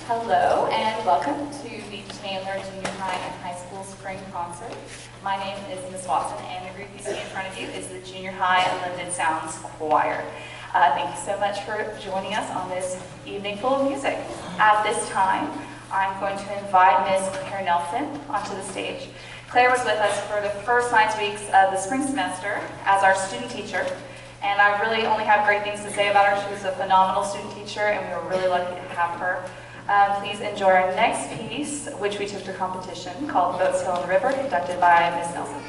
Hello and welcome to the Chandler Junior High and High School Spring Concert. My name is Ms. Watson and the group you see in front of you is the Junior High Unlimited Sounds Choir. Thank you so much for joining us on this evening full of music. At this time, I'm going to invite Ms. Claire Nelson onto the stage. Claire was with us for the first 9 weeks of the spring semester as our student teacher. And I really only have great things to say about her. She was a phenomenal student teacher, and we were really lucky to have her. Please enjoy our next piece, which we took to competition, called Boats Hill on the River, conducted by Ms. Nelson.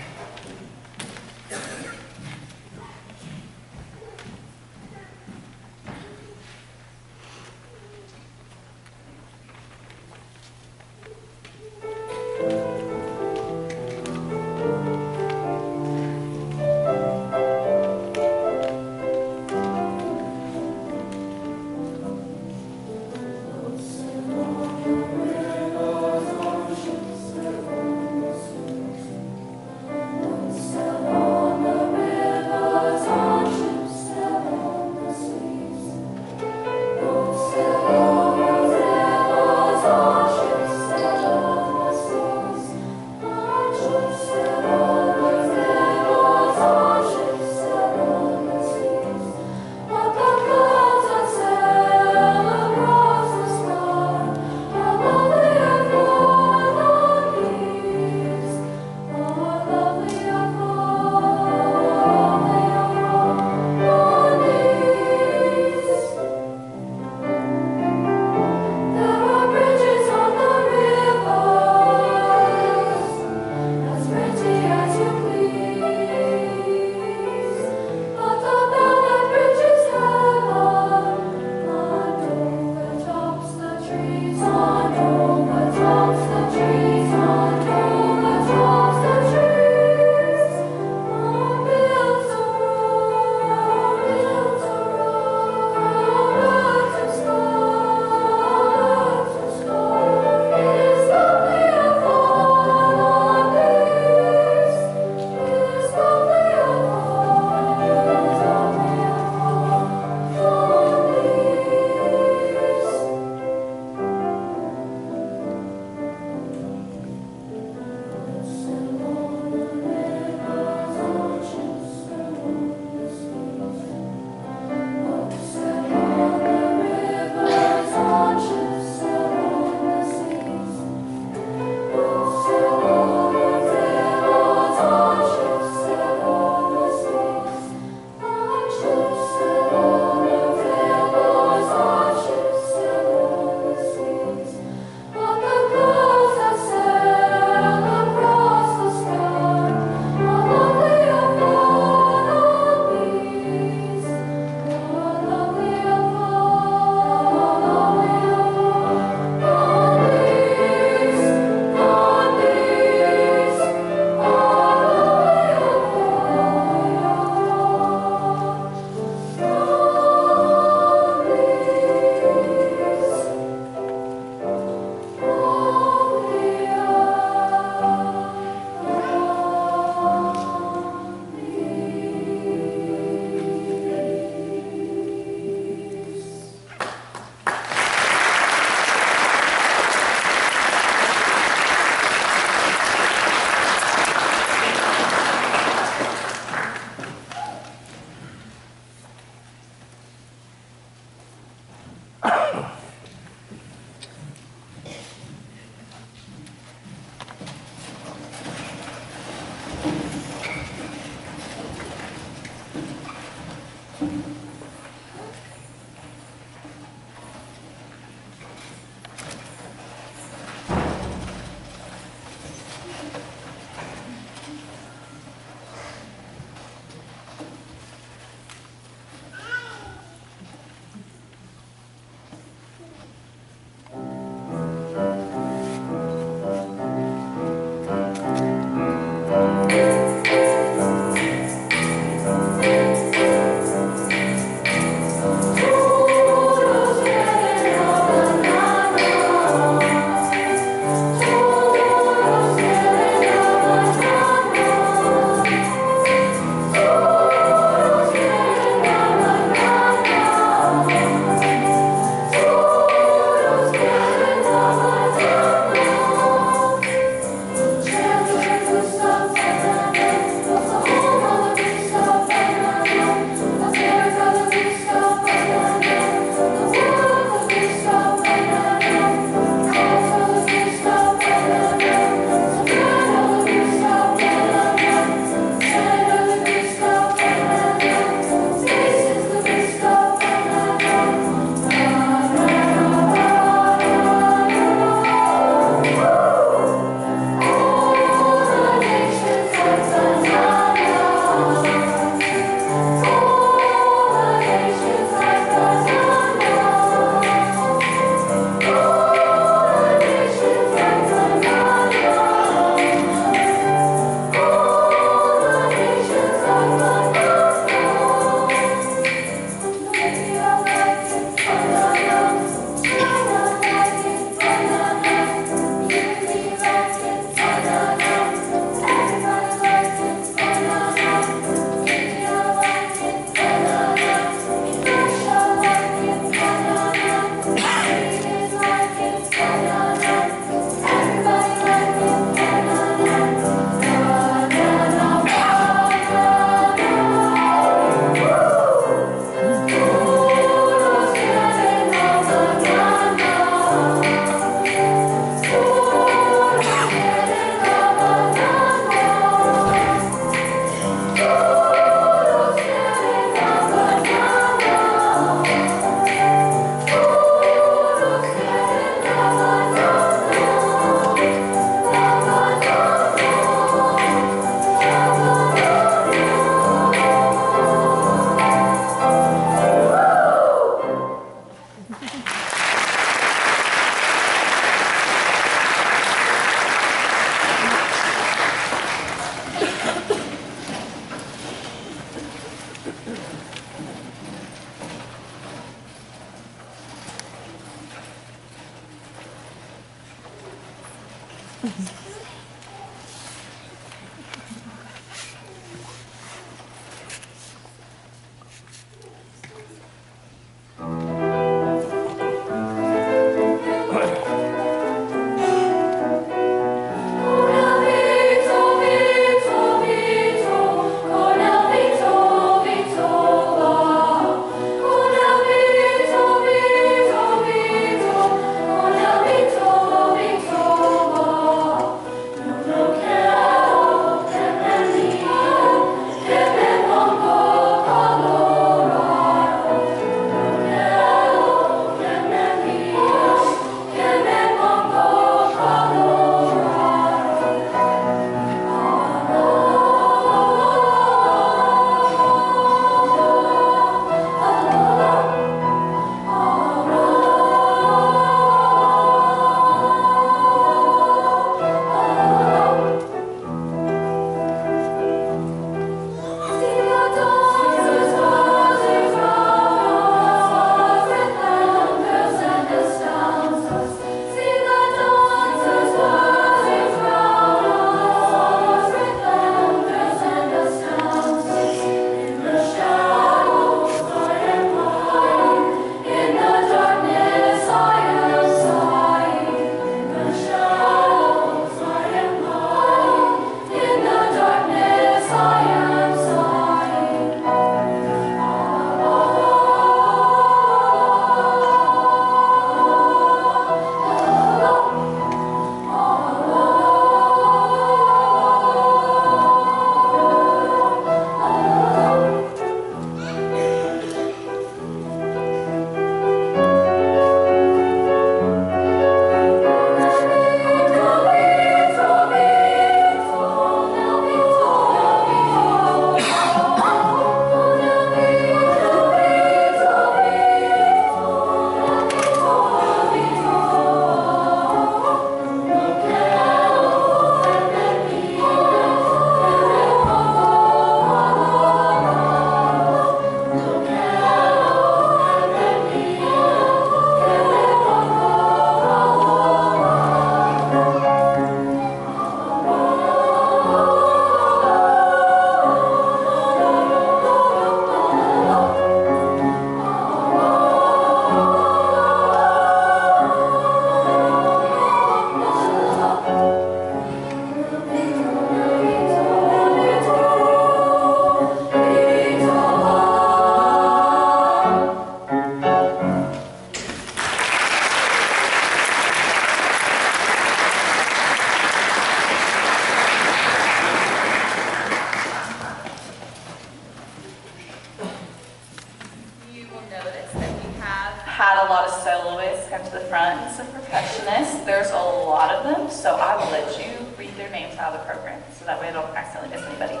had a lot of soloists come to the front and some percussionists. There's a lot of them, so I will let you read their names out of the program, so that way I don't accidentally miss anybody.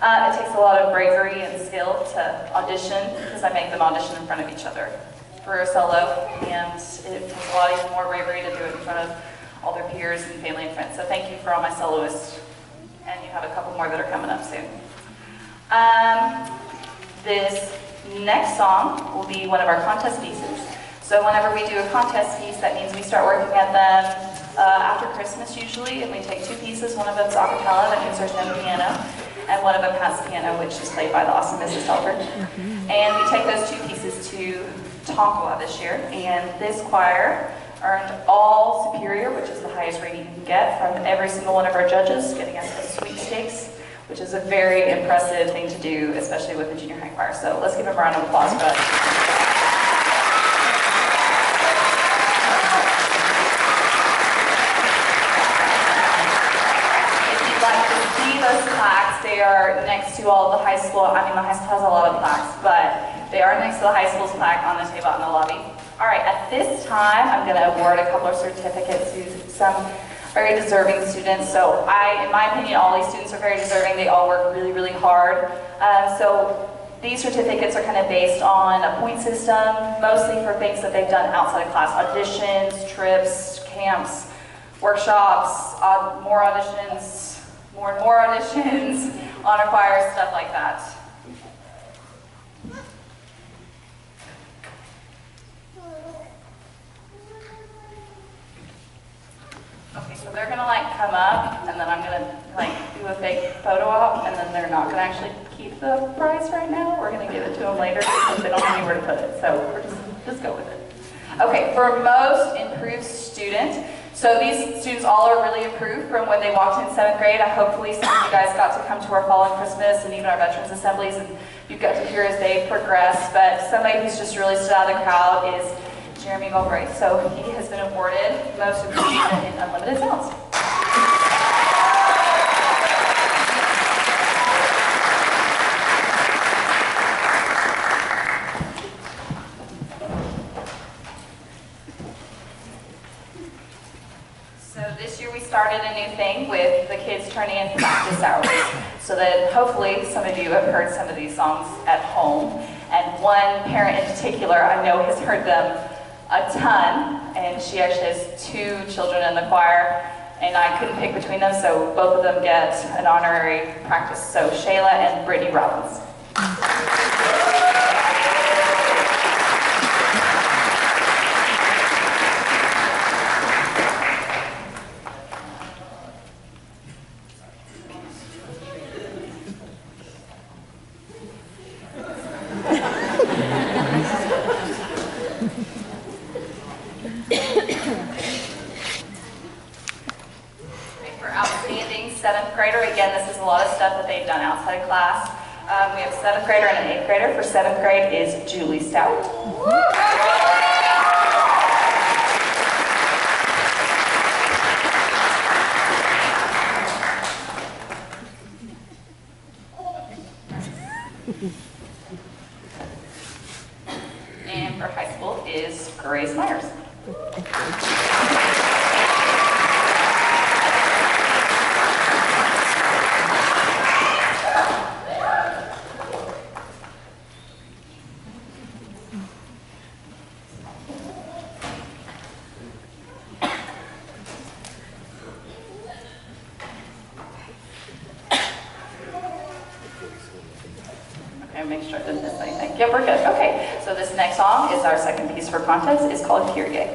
It takes a lot of bravery and skill to audition, because I make them audition in front of each other for a solo, and it takes a lot even more bravery to do it in front of all their peers and family and friends. So thank you for all my soloists, and you have a couple more that are coming up soon. This next song will be one of our contest pieces. So whenever we do a contest piece, that means we start working at them after Christmas usually, and we take two pieces. One of them's a cappella, that means there's no piano, and one of them has piano, which is played by the awesome Mrs. Telford. And we take those two pieces to Tonkawa this year, and this choir earned all superior, which is the highest rating you can get from every single one of our judges, getting us a sweepstakes, which is a very impressive thing to do, especially with the junior high choir. So let's give them a round of applause for that. If you'd like to see those plaques, they are next to all the high school. I mean, the high school has a lot of plaques, but they are next to the high school's plaque on the table out in the lobby. All right, at this time, I'm going to award a couple of certificates to some very deserving students. So in my opinion, all these students are very deserving. They all work really, really hard. So these certificates are kind of based on a point system, mostly for things that they've done outside of class. Auditions, trips, camps, workshops, more auditions, more and more auditions, honor choirs, stuff like that. Okay, so they're gonna not going to actually keep the prize right now. We're going to give it to them later because they don't have anywhere to put it. So we're just go with it. Okay, for most improved student, so these students all are really improved from when they walked in 7th grade. Hopefully some of you guys got to come to our fall and Christmas and even our Veterans Assemblies, and you got to hear as they progress. But somebody who's just really stood out of the crowd is Jeremy Galbraith. So he has been awarded most improved student in Unlimited Sounds. Started a new thing with the kids turning in practice hours, so that hopefully some of you have heard some of these songs at home, and one parent in particular I know has heard them a ton, and she actually has 2 children in the choir, and I couldn't pick between them, so both of them get an honorary practice. So Shayla and Brittany Robbins. Outstanding 7th grader. Again, this is a lot of stuff that they've done outside of class. We have a 7th grader and an 8th grader. For 7th grade is Julie Stout. And for high school is Grace Myers. Make sure I didn't miss anything. Yep, we're good. Okay, so this next song is our second piece for contest. It's called Kyrie.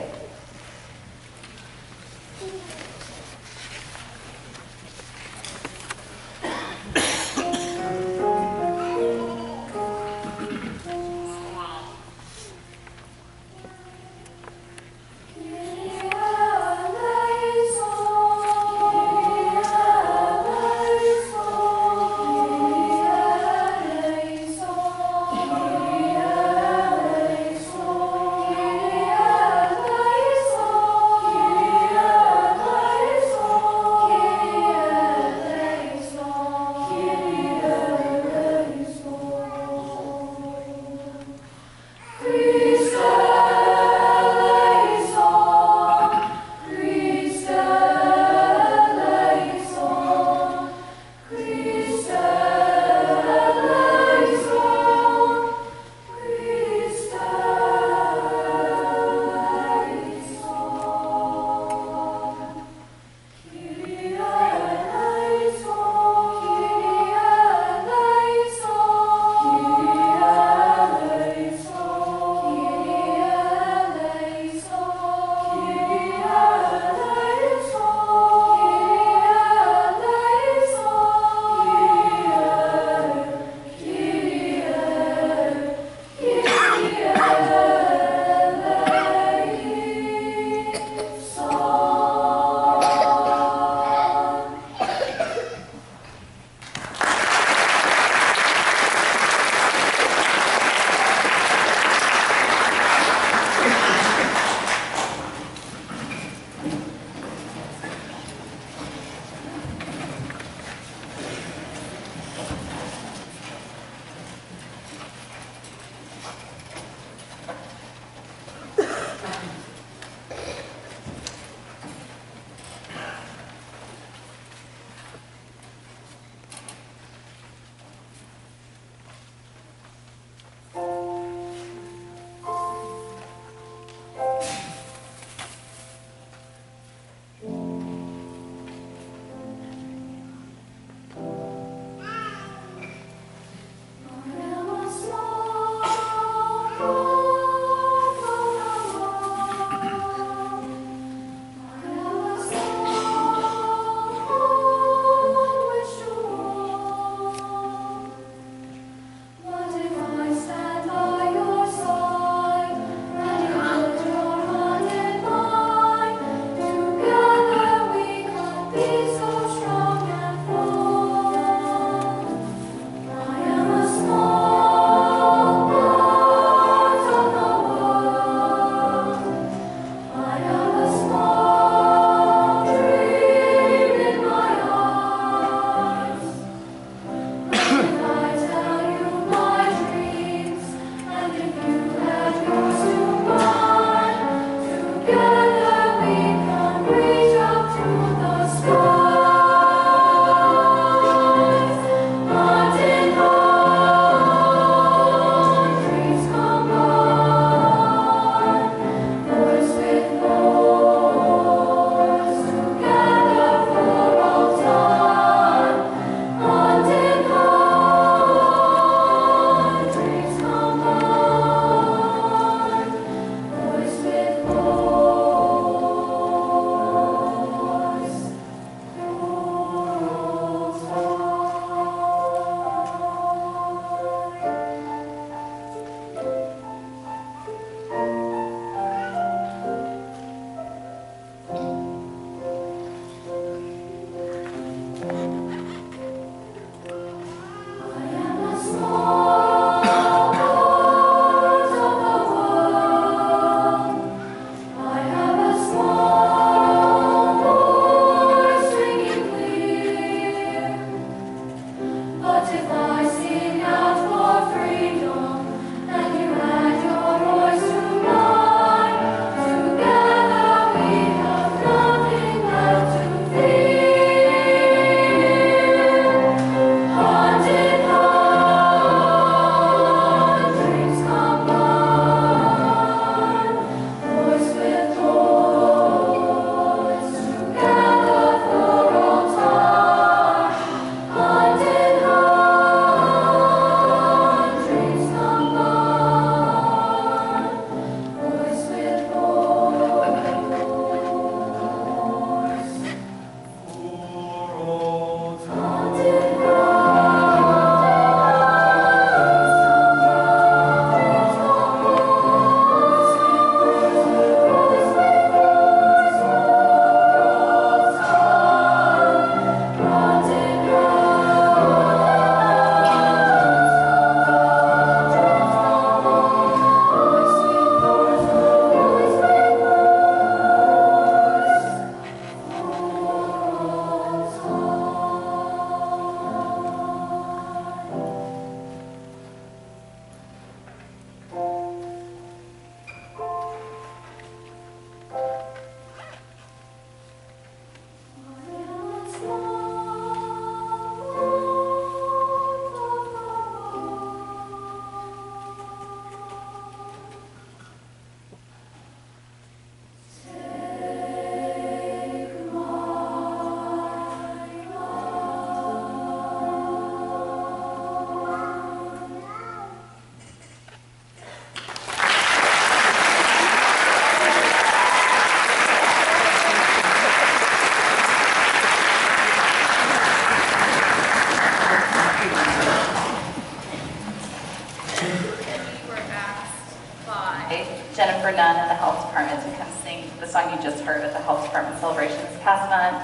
by Jennifer Nunn and the Health Department to come sing the song you just heard at the Health Department celebration this past month.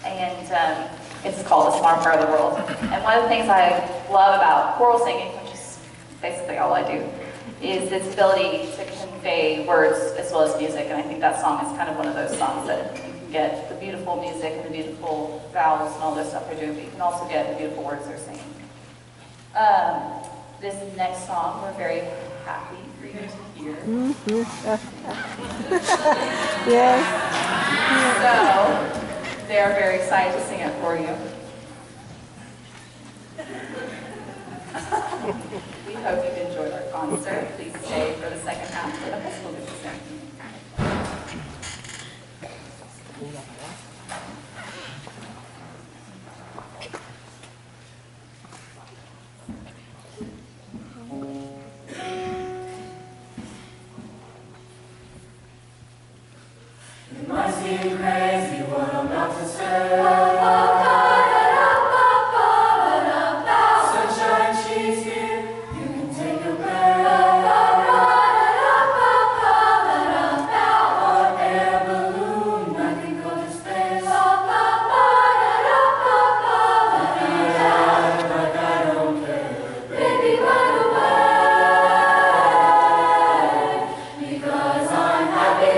And it's called A Smart Part of the World. And one of the things I love about choral singing, which is basically all I do, is its ability to convey words as well as music. And I think that song is kind of one of those songs that you can get the beautiful music and the beautiful vowels and all this stuff they're doing, but you can also get the beautiful words they're singing. This next song, we're very happy for you to hear. Yes. So, they're very excited to sing it for you. We hope you've enjoyed our concert. Please stay for the second half for the high school group to sing. It might seem crazy what I'm about to say. Sunshine she's here, you can take a bath. Hot air balloon, I can go to space. Like I don't care. Baby, run away, because I'm happy.